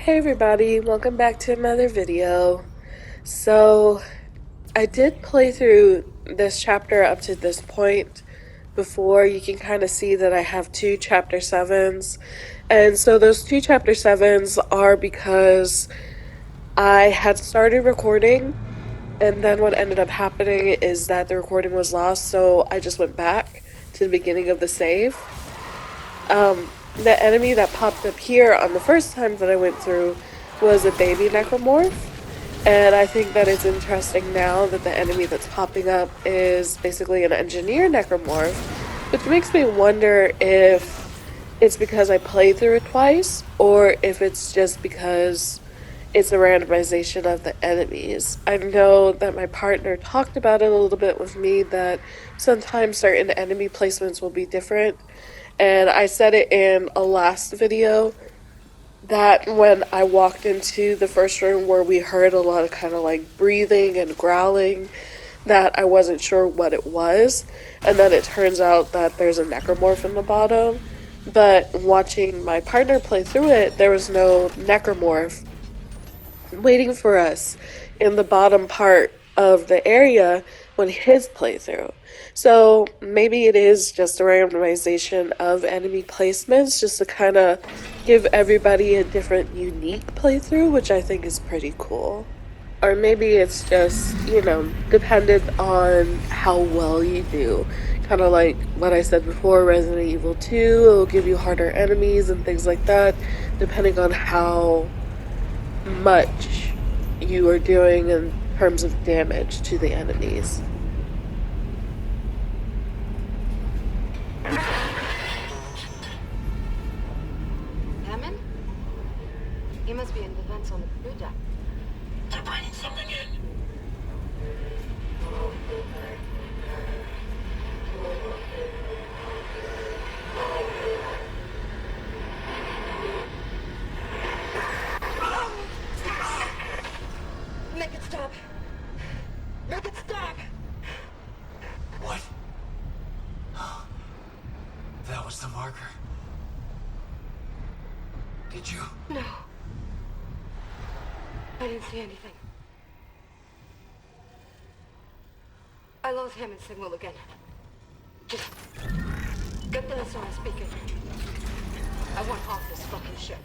Hey everybody, welcome back to another video. So, I did play through this chapter up to this point before. You can kind of see that I have two chapter 7s. And so those two chapter 7s are because I had started recording and then what ended up happening is that the recording was lost, so I just went back to the beginning of the save. The enemy that popped up here on the first time that I went through was a baby necromorph. And I think that it's interesting now that the enemy that's popping up is basically an engineer necromorph, which makes me wonder if it's because I played through it twice or if it's just because it's a randomization of the enemies. I know that my partner talked about it a little bit with me that sometimes certain enemy placements will be different. And I said it in a last video that when I walked into the first room where we heard a lot of kind of like breathing and growling, that I wasn't sure what it was. And then it turns out that there's a necromorph in the bottom. But watching my partner play through it, there was no necromorph waiting for us in the bottom part of the area when his playthrough. So maybe it is just a randomization of enemy placements just to kind of give everybody a different unique playthrough, which I think is pretty cool. Or maybe it's just, dependent on how well you do. Kind of like what I said before, Resident Evil 2, it'll give you harder enemies and things like that, depending on how much you are doing in terms of damage to the enemies. Hammond? He must be in the vents on the crew deck. They're bringing something in. Make it stop! Make it stop! What? That was the marker. Did you? No. I didn't see anything. I lost Hammond's signal again. Just get the SOS beacon. I want off this fucking ship.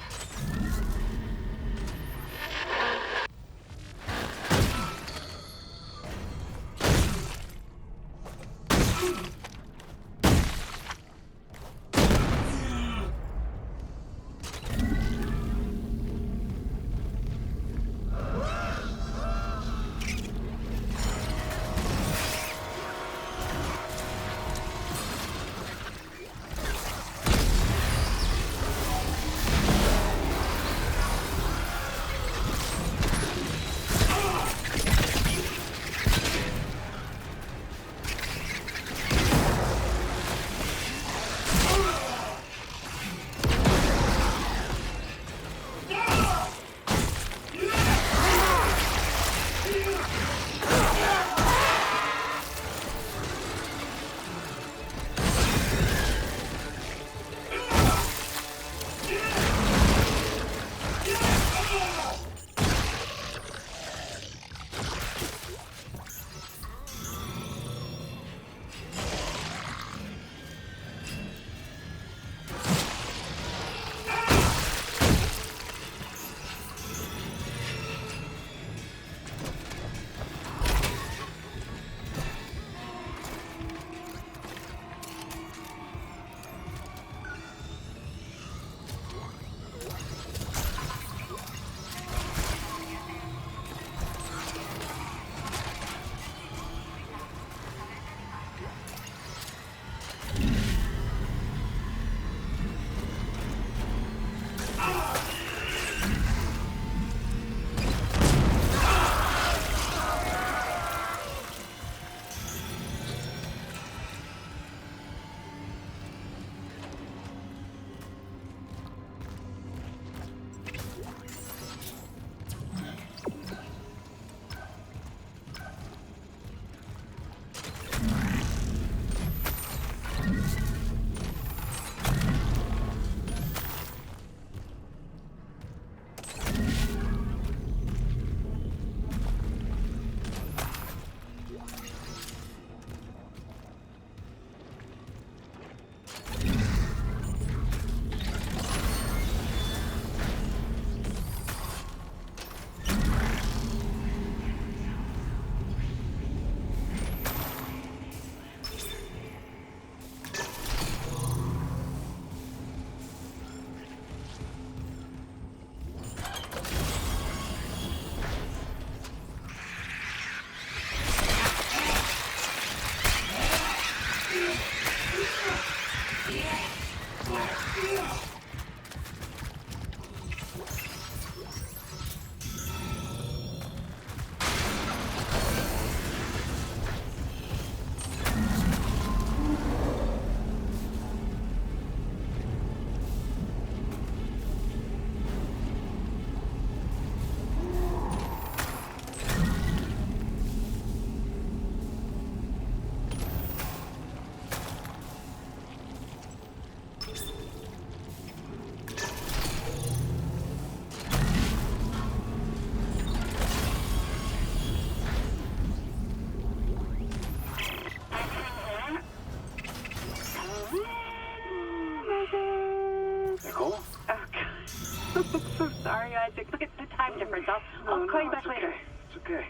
So sorry, Isaac. Look at the time difference. I'll call you back later. It's okay.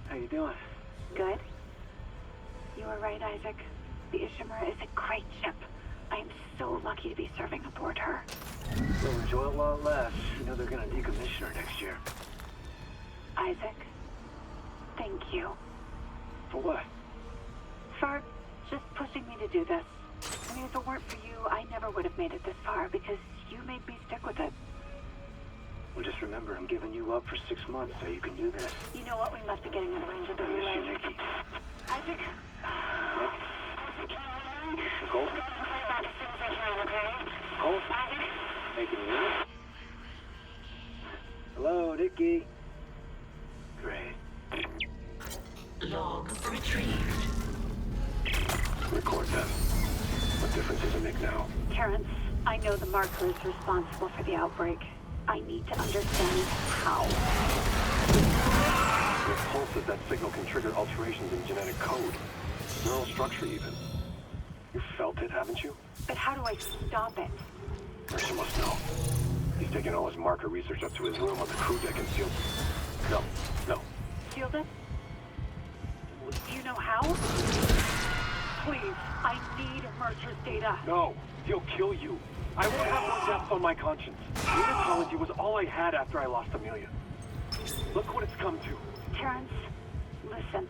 How you doing? Good. You were right, Isaac. The Ishimura is a great ship. I am so lucky to be serving aboard her. Well, enjoy it while it lasts. You know they're gonna decommission her next year. Isaac, thank you. For what? For just pushing me to do this. I mean, if it weren't for you, I never would have made it this far because you made me stick with it. Well, just remember, I'm giving you up for 6 months so you can do this. You know what? We must be getting in range of the I miss you, relay. Nikki. Isaac? Nicole? Nicole? Hey, can you hear me? Hello, Nikki. Great. Log retrieved. Record that. What difference does it make now? Terrence, I know the marker is responsible for the outbreak. I need to understand how. With pulses, that signal can trigger alterations in genetic code. Neural structure, even. You felt it, haven't you? But how do I stop it? Mercer must know. He's taking all his marker research up to his room on the crew deck and sealed... No. Sealed it? Do you know how? Please, I need Mercer's data. No, he'll kill you. I won't have more deaths on my conscience. Unitology was all I had after I lost Amelia. Look what it's come to. Terrence, listen.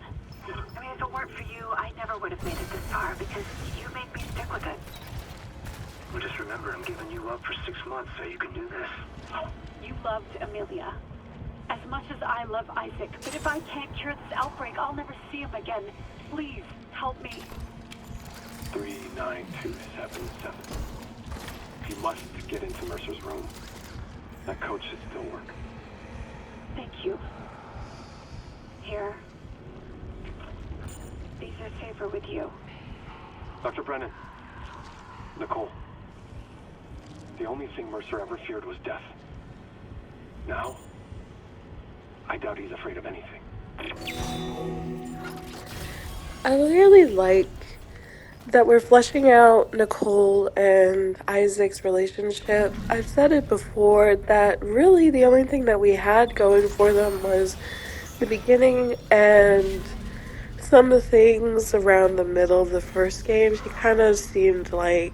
I mean, if it weren't for you, I never would have made it this far because you made me stick with it. Well, just remember, I'm giving you up for 6 months so you can do this. You loved Amelia as much as I love Isaac, but if I can't cure this outbreak, I'll never see him again. Please, help me. 39277. You must get into Mercer's room. That code should still work. Thank you. Here. These are safer with you. Dr. Brennan. Nicole. The only thing Mercer ever feared was death. Now, I doubt he's afraid of anything. I really like that we're fleshing out Nicole and Isaac's relationship. I've said it before that really the only thing that we had going for them was the beginning and some of the things around the middle of the first game. She kind of seemed like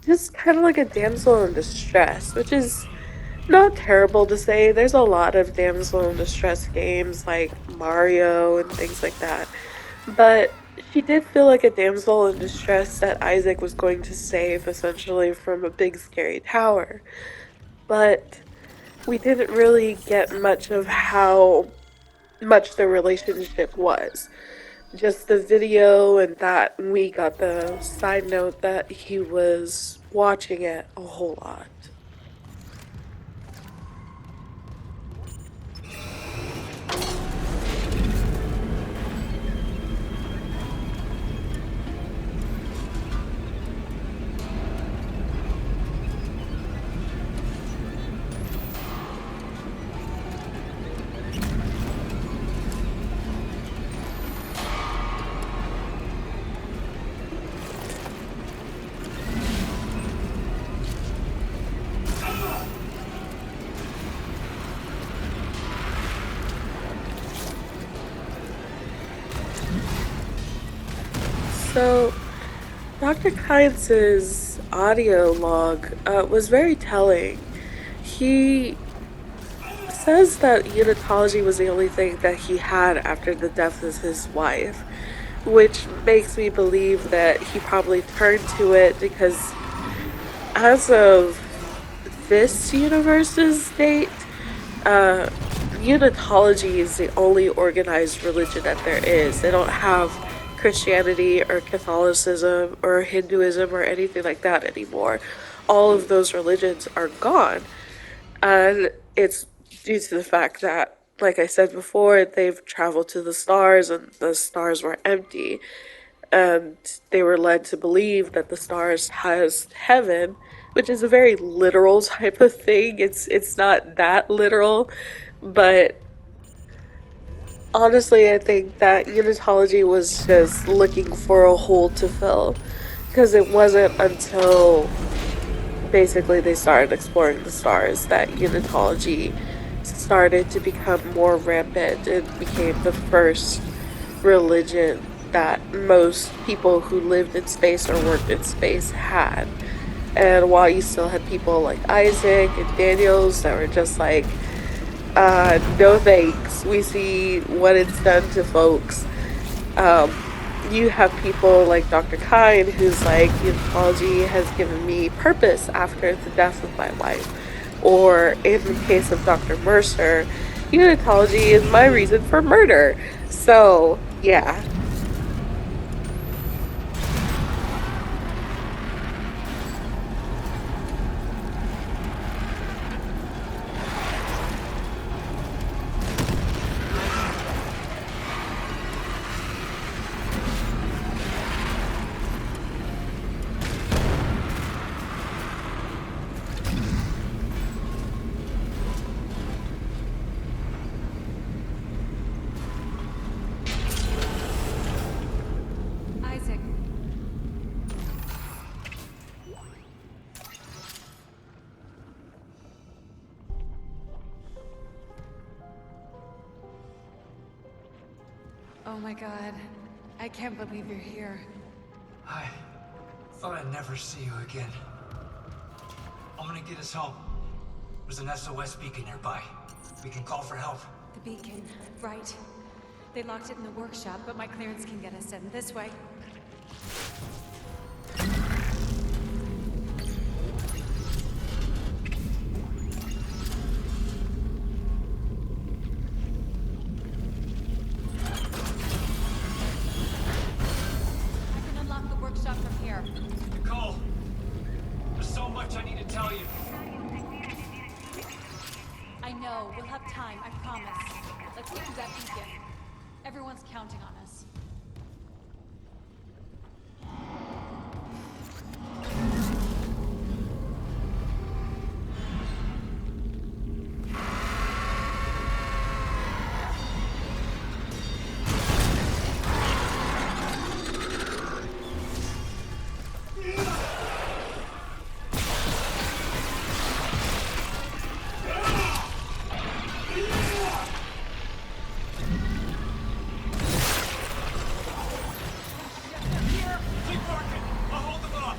just kind of like a damsel in distress, which is not terrible to say. There's a lot of damsel in distress games like Mario and things like that. But she did feel like a damsel in distress that Isaac was going to save essentially from a big scary tower. But we didn't really get much of how much the relationship was. Just the video and that we got the side note that he was watching it a whole lot. So, Dr. Kynes' audio log was very telling. He says that unitology was the only thing that he had after the death of his wife, which makes me believe that he probably turned to it because as of this universe's date, unitology is the only organized religion that there is. They don't have Christianity or Catholicism or Hinduism or anything like that anymore. All of those religions are gone. And it's due to the fact that, like I said before, they've traveled to the stars and the stars were empty. And they were led to believe that the stars has heaven, which is a very literal type of thing. It's not that literal, but honestly, I think that unitology was just looking for a hole to fill, because it wasn't until basically they started exploring the stars, that unitology started to become more rampant. It became the first religion that most people who lived in space or worked in space had. And while you still had people like Isaac and Daniels that were just like, no thanks, we see what it's done to folks. You have people like Dr. Kine, who's like, unitology has given me purpose after the death of my wife. Or in the case of Dr. Mercer, unitology is my reason for murder. So, yeah. Isaac. Oh my God. I can't believe you're here. I thought I'd never see you again. I'm gonna get us home. There's an SOS beacon nearby. We can call for help. The beacon, right. They locked it in the workshop, but my clearance can get us in this way. I can unlock the workshop from here. Nicole, there's so much I need to tell you. I know. We'll have time, I promise. Let's get to that beacon. Everyone's counting on us. Keep working. I'll hold them off.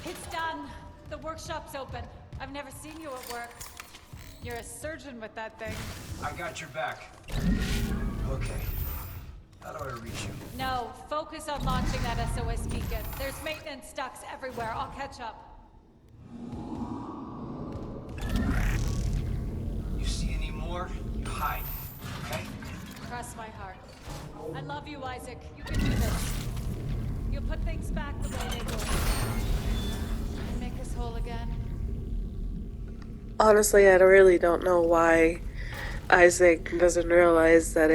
It's done. The workshop's open. I've never seen you at work. You're a surgeon with that thing. I got your back. Okay. How do I reach you? No, focus on launching that SOS beacon. There's maintenance ducts everywhere. I'll catch up. You see any more? You hide. Okay? Cross my heart. I love you, Isaac. You can do this. You'll put things back the way they were. And make us whole again. Honestly, I really don't know why Isaac doesn't realize that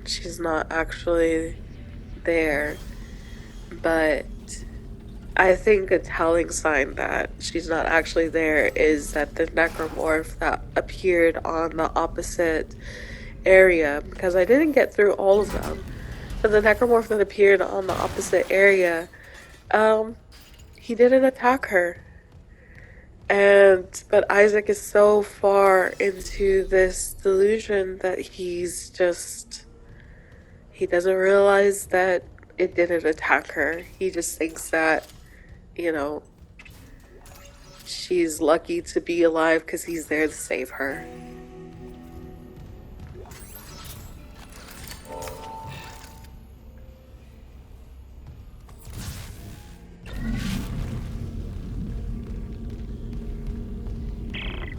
she's not actually there. But I think a telling sign that she's not actually there is that the necromorph that appeared on the opposite area, because I didn't get through all of them, but the necromorph that appeared on the opposite area, he didn't attack her. But Isaac is so far into this delusion that he doesn't realize that it didn't attack her. He just thinks that, she's lucky to be alive because he's there to save her.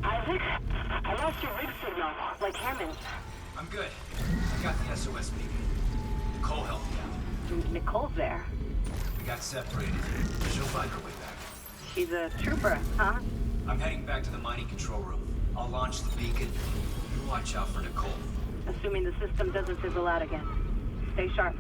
Isaac? I lost your rig signal, like Hammond's. I'm good. I got the SOS beacon. Nicole helped me out. Nicole's there. We got separated. She'll find her way back. She's a trooper, huh? I'm heading back to the mining control room. I'll launch the beacon. You watch out for Nicole. Assuming the system doesn't fizzle out again. Stay sharp.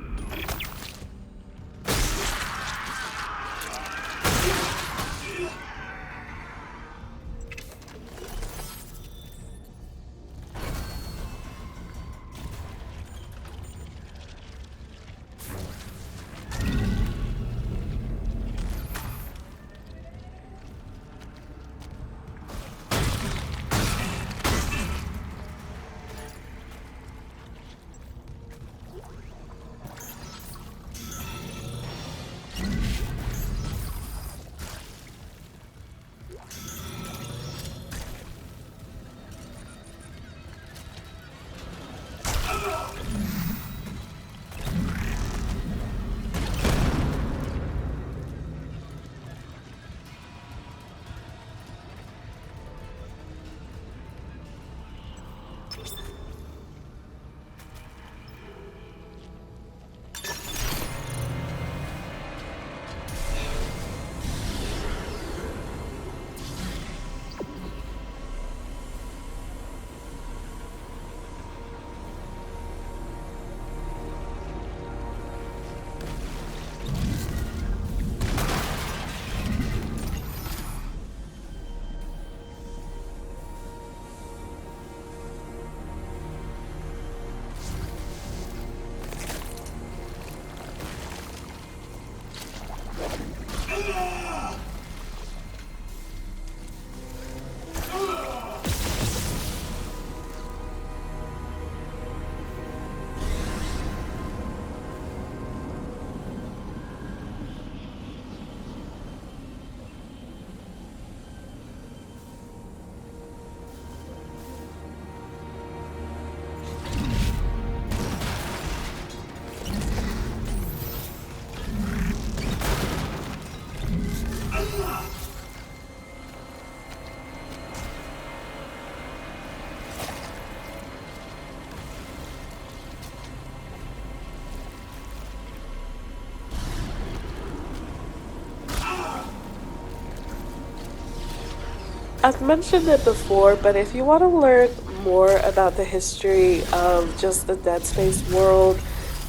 I've mentioned it before, but if you want to learn more about the history of just the Dead Space world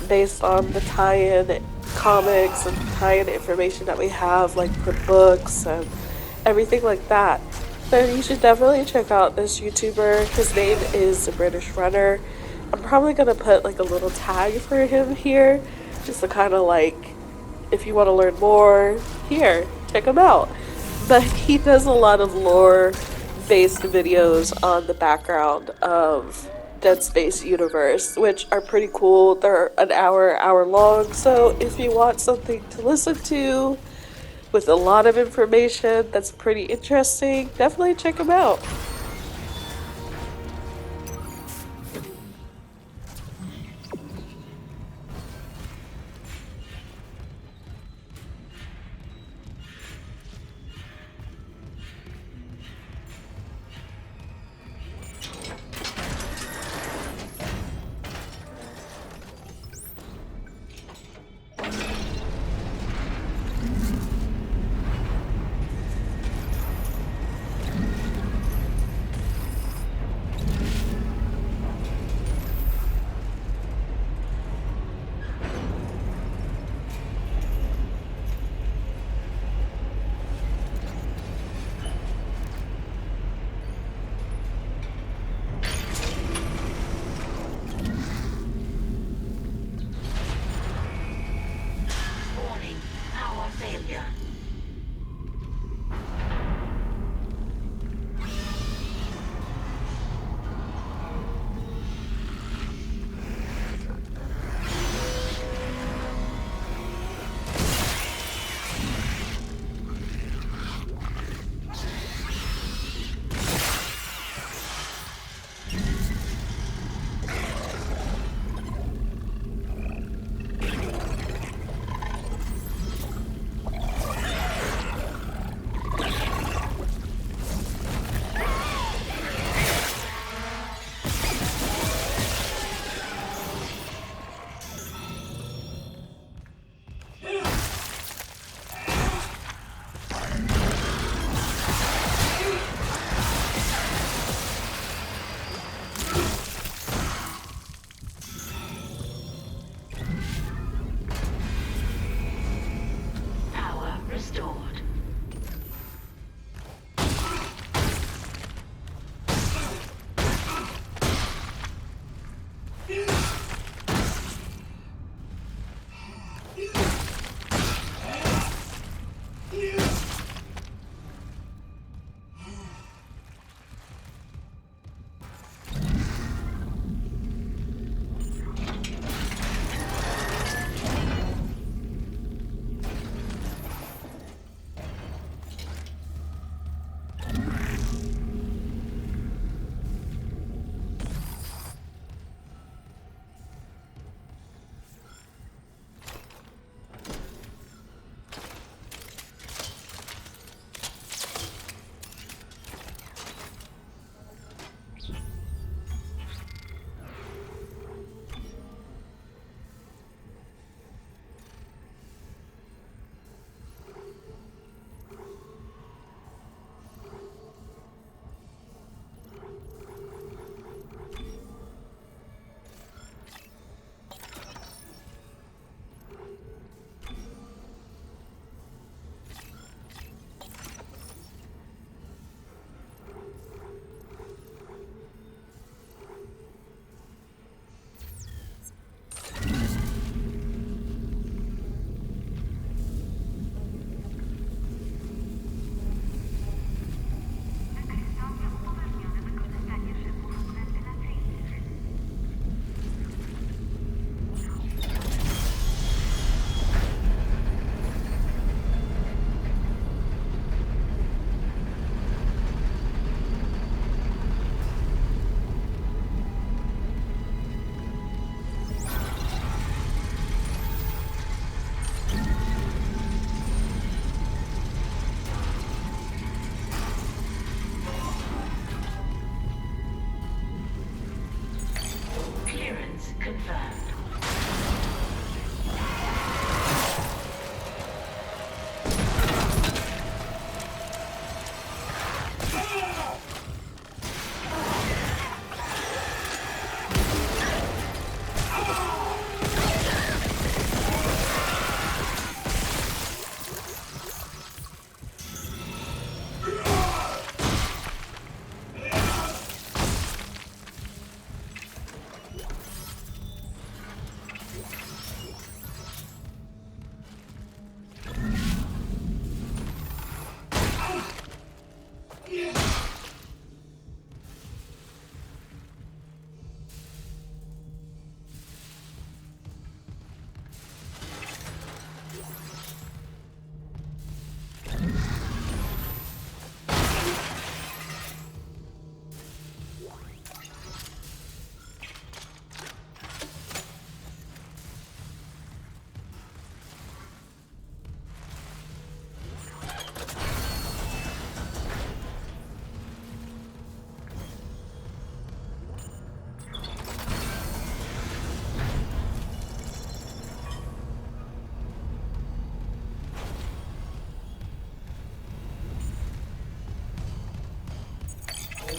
based on the tie-in comics and tie-in information that we have, like the books and everything like that, then you should definitely check out this YouTuber. His name is The British Runner. I'm probably going to put like a little tag for him here, just to kind of like, if you want to learn more, here, check him out. But he does a lot of lore-based videos on the background of Dead Space universe, which are pretty cool. They're an hour long, so if you want something to listen to with a lot of information that's pretty interesting, definitely check him out.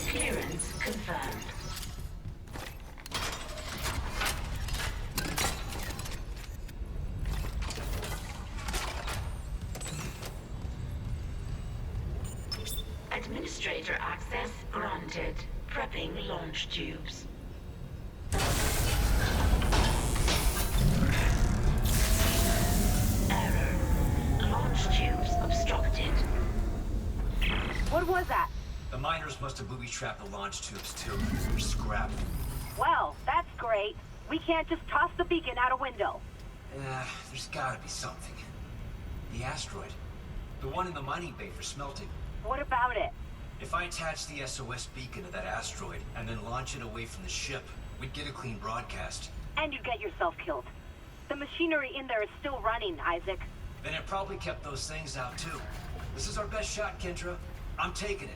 Clearance confirmed. Administrator access granted. Prepping launch tubes. Error. Launch tubes obstructed. What was that? The miners must have booby-trapped the launch tubes, too. They're scrap. Well, that's great. We can't just toss the beacon out a window. There's gotta be something. The asteroid. The one in the mining bay for smelting. What about it? If I attach the SOS beacon to that asteroid and then launch it away from the ship, we'd get a clean broadcast. And you get yourself killed. The machinery in there is still running, Isaac. Then it probably kept those things out, too. This is our best shot, Kendra. I'm taking it.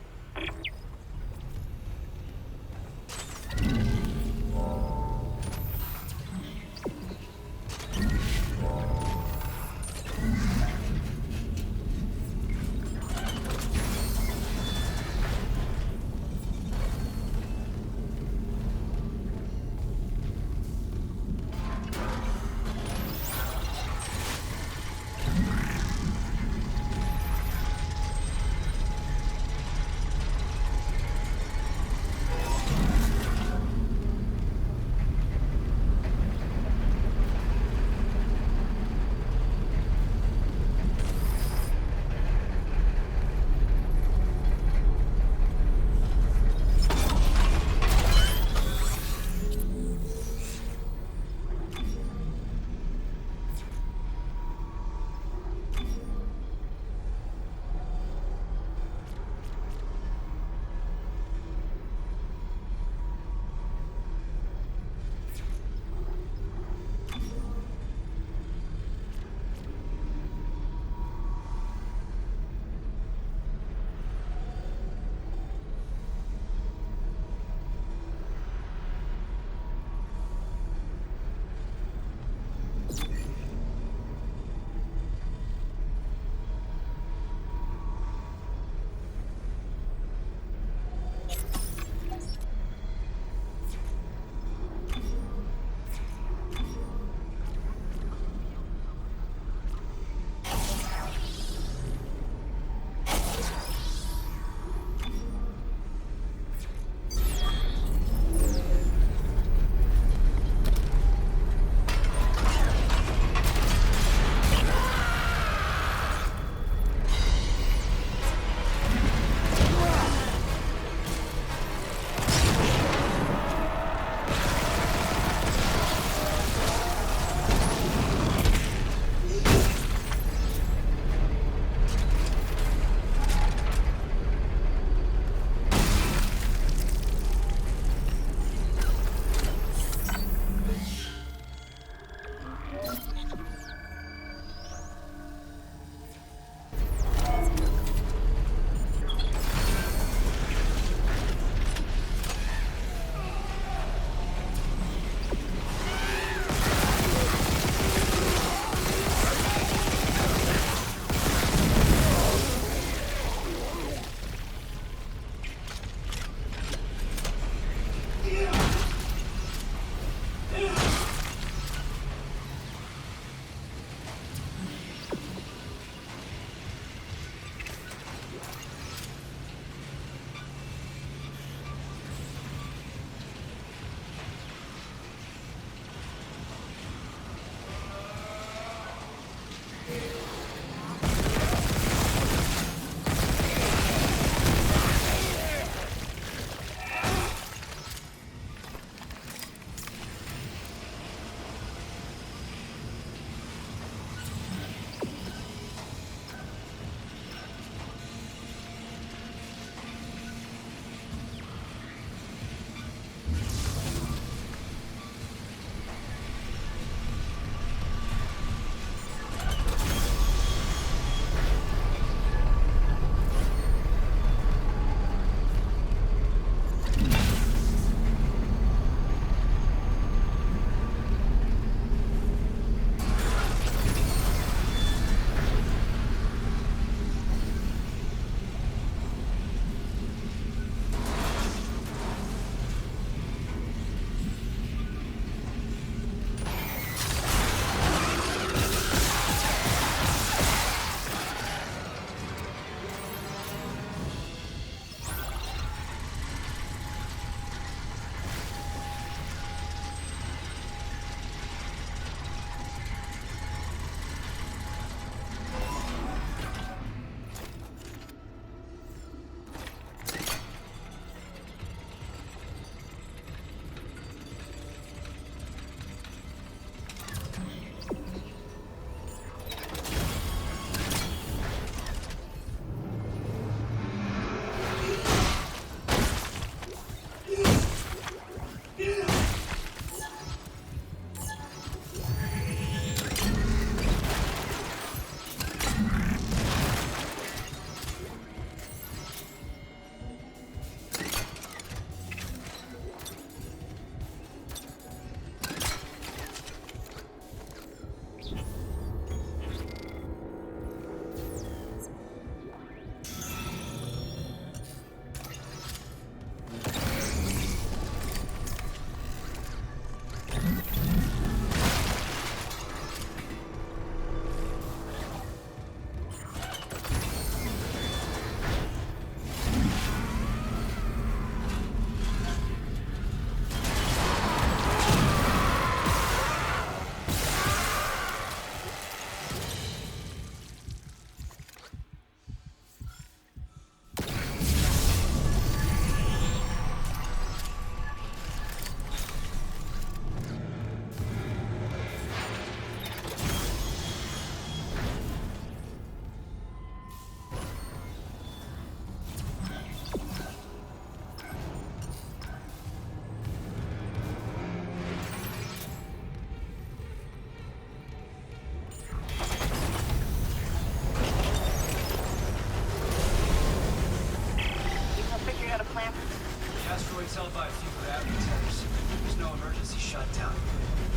Asteroid's held by a few gravity tethers. There's no emergency shutdown.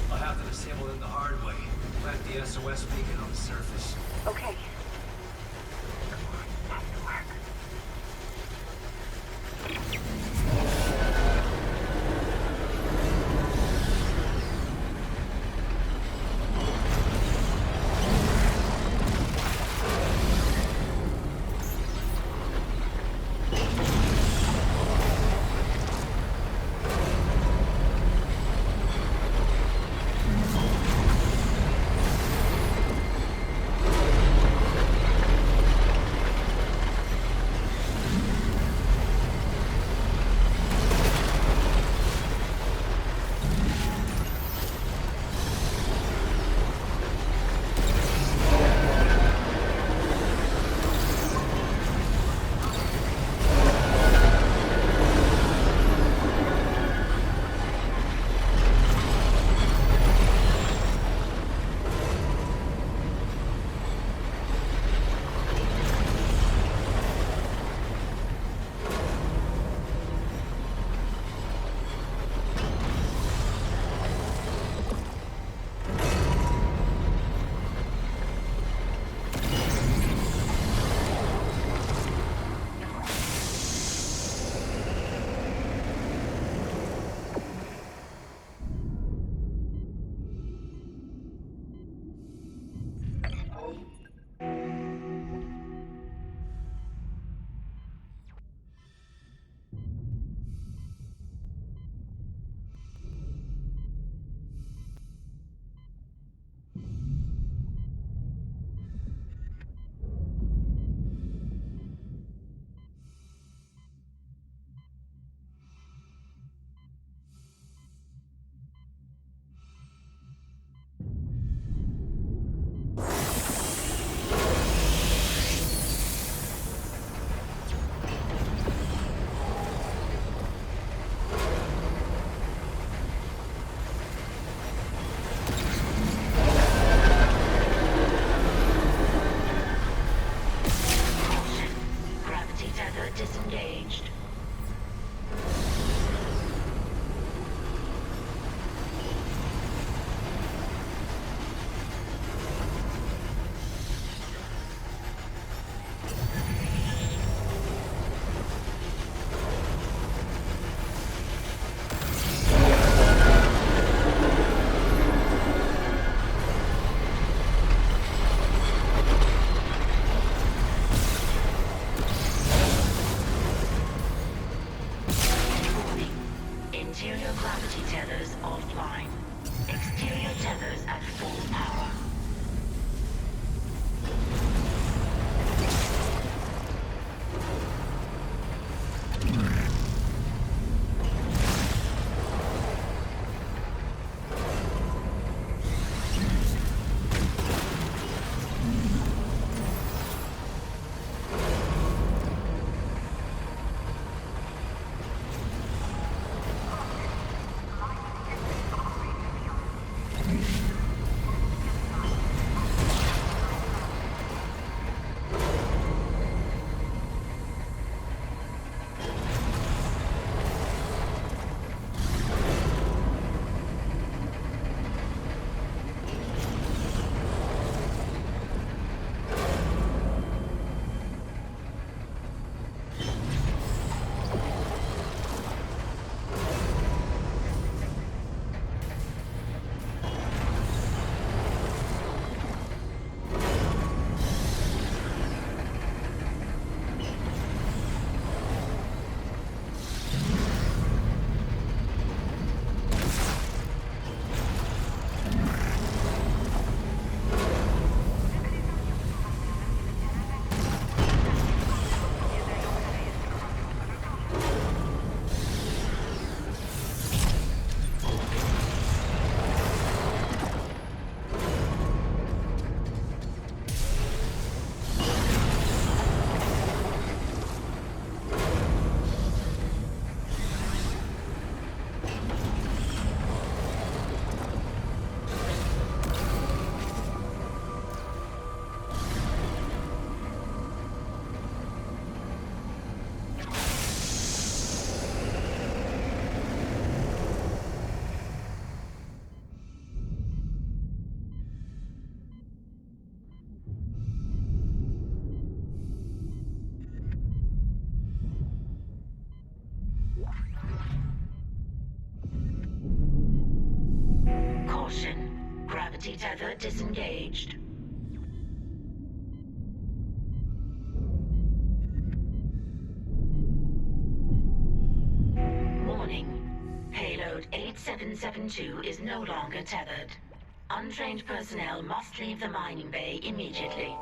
I'll have to disable them the hard way. Plant the SOS beacon on the surface. Okay. That could work. Disengaged. Interior gravity tethers offline. Exterior tethers at full power. gravity tether disengaged. Warning. Payload 8772 is no longer tethered. Untrained personnel must leave the mining bay immediately.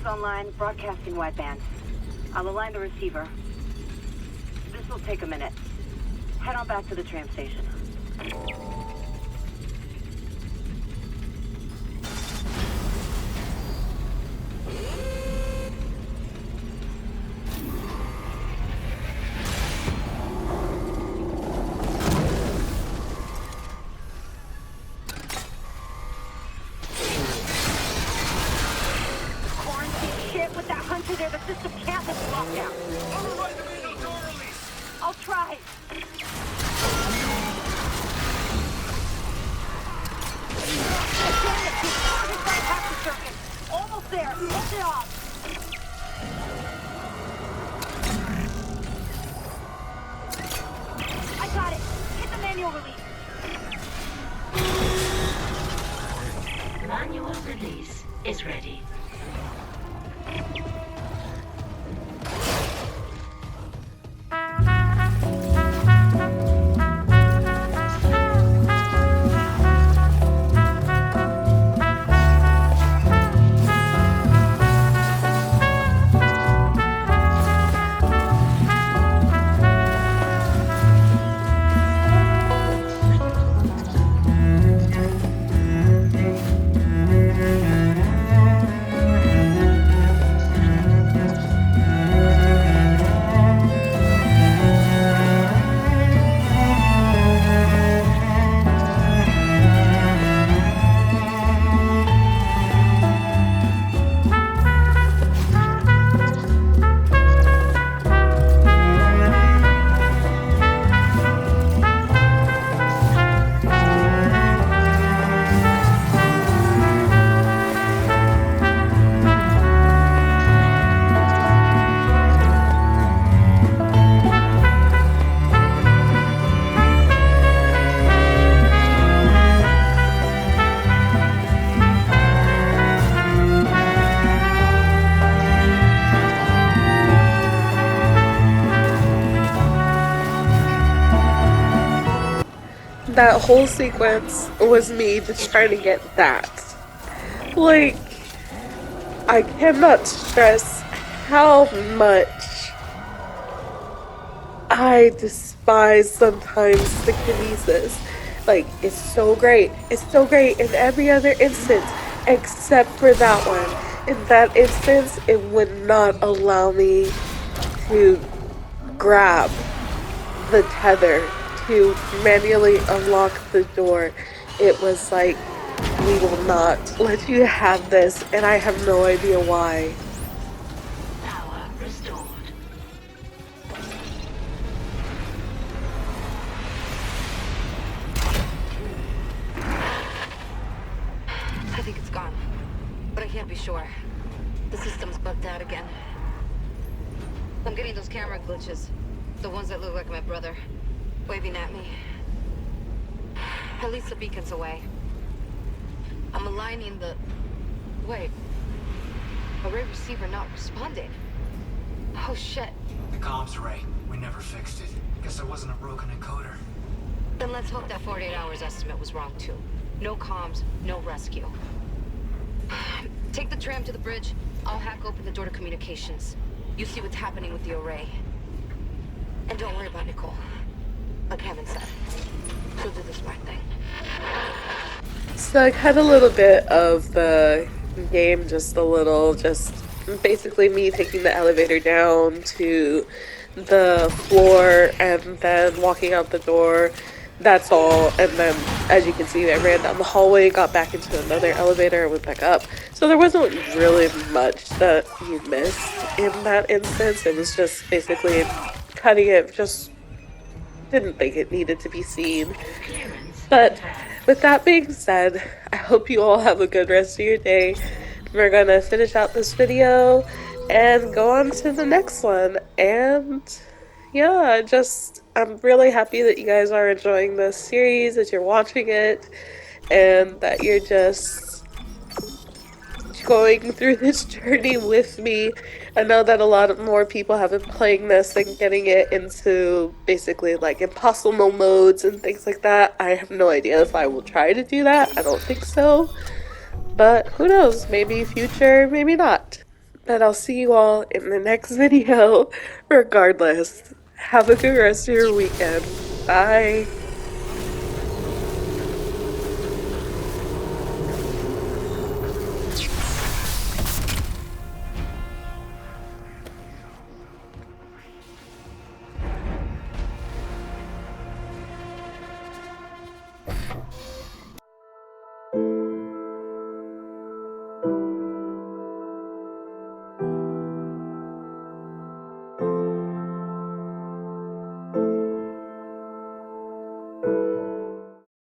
is online, broadcasting wideband. I'll align the receiver. This will take a minute. Head on back to the tram station. Quarantine shit with that hunter there. The system can't lift lockdown. Override the main door release! I'll try. Damn it, keep target right half the circuit. Almost there. Hold it off. I got it. Hit the manual release. Manual release is ready. That whole sequence was me just trying to get that. Like, I cannot stress how much I despise sometimes the kinesis. Like, it's so great. It's so great in every other instance except for that one. In that instance, it would not allow me to grab the tether to manually unlock the door. It was like, we will not let you have this, and I have no idea why. Power restored. I think it's gone, but I can't be sure. The system's bugged out again. I'm getting those camera glitches. The ones that look like my brother, waving at me. At least the beacon's away. I'm aligning the... Wait. Array receiver not responding. Oh shit. The comms array. We never fixed it. Guess there wasn't a broken encoder. Then let's hope that 48 hours estimate was wrong too. No comms, no rescue. Take the tram to the bridge. I'll hack open the door to communications. You see what's happening with the array. And don't worry about Nicole. Like Hammond said, she'll do the smart thing. So I cut a little bit of the game, just basically me taking the elevator down to the floor and then walking out the door. That's all. And then, as you can see, I ran down the hallway, got back into another elevator, and went back up. So there wasn't really much that you missed in that instance. It was just basically cutting it, just didn't think it needed to be seen. But with that being said, I hope you all have a good rest of your day. We're gonna finish out this video and go on to the next one. And yeah, I'm really happy that you guys are enjoying this series, that you're watching it, and that you're just going through this journey with me. I know that a lot of more people have been playing this and getting it into basically like impossible modes and things like that. I have no idea if I will try to do that. I don't think so. But who knows? Maybe future, maybe not. But I'll see you all in the next video regardless. Have a good rest of your weekend. Bye.